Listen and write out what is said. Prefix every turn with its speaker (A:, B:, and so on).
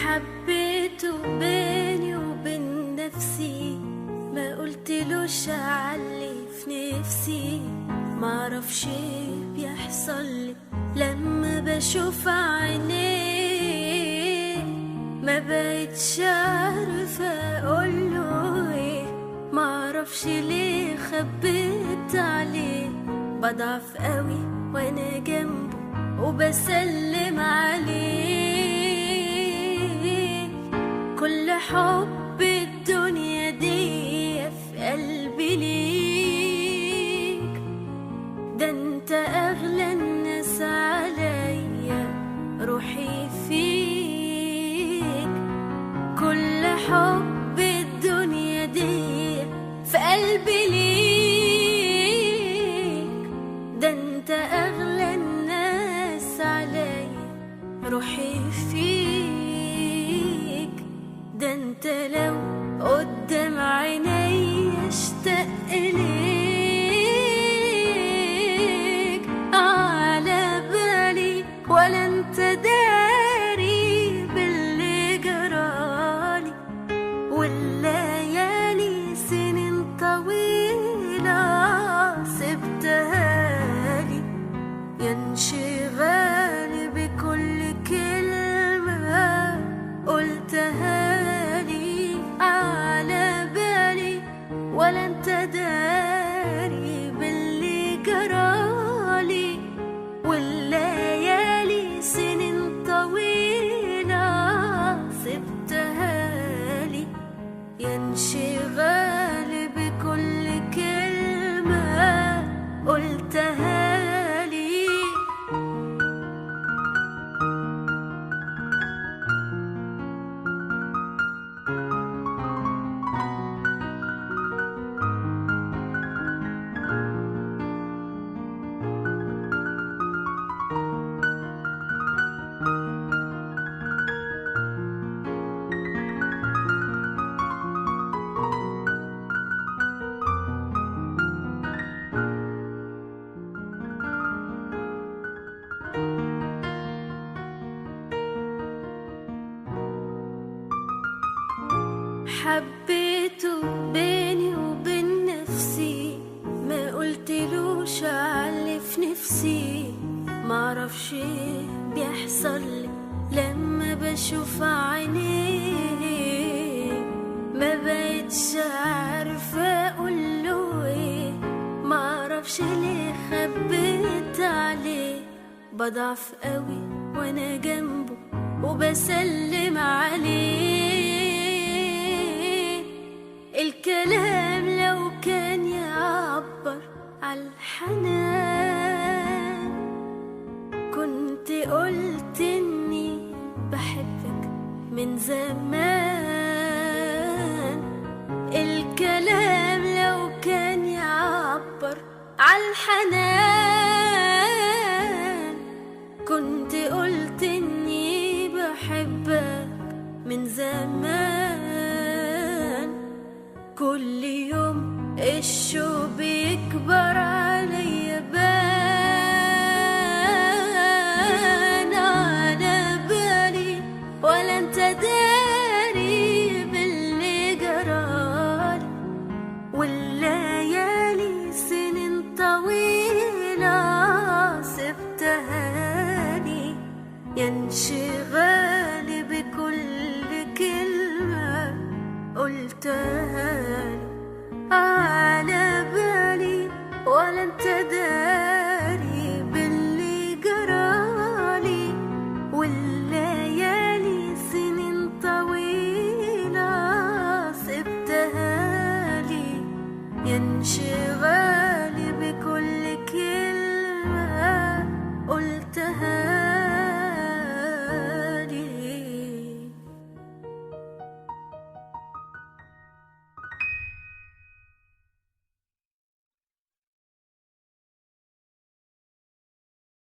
A: حبيته بيني وبين نفسي، ما قلتلوش علي في نفسي. معرفش ايه بيحصل لما بشوف عينيه، ما بقتش عارفة اقوله ايه. معرفش ليه خبيت عليه، بضعف قوي وانا جنبه وبسلم عليه. كل حب الدنيا دي في قلبي ليك، ده انت اغلى الناس عليا، روحي فيك. كل حب الدنيا دي في قلبي ليك، ده انت اغلى الناس عليا، روحي فيك. ده انت لو قدام عيني اشتاق ليك، على بالي ولا انت داري باللي جرالي. والليالي سنين طويلة سبتها لي، يا انشغالي بكل كلمة قلتها لي. على بالي ولا انت داري باللي جرالي. والليالي سنين طويلة سبتها لي، يا انشغالي بكل كلمة قلتها لي. حبيته بيني وبين نفسي، ما قلتلوش علي في نفسي. معرفش ايه بيحصل لما بشوف عينيه، ما بقتش عارفة اقوله ايه. معرفش ليه خبيت عليه، بضعف قوي وانا جنبه وبسلم عليه. الكلام لو كان يعبر عالحنان، كنت قلت اني بحبك من زمان. الكلام لو كان يعبر عالحنان، كنت قلت اني بحبك من زمان. كل يوم الشوق بيكبر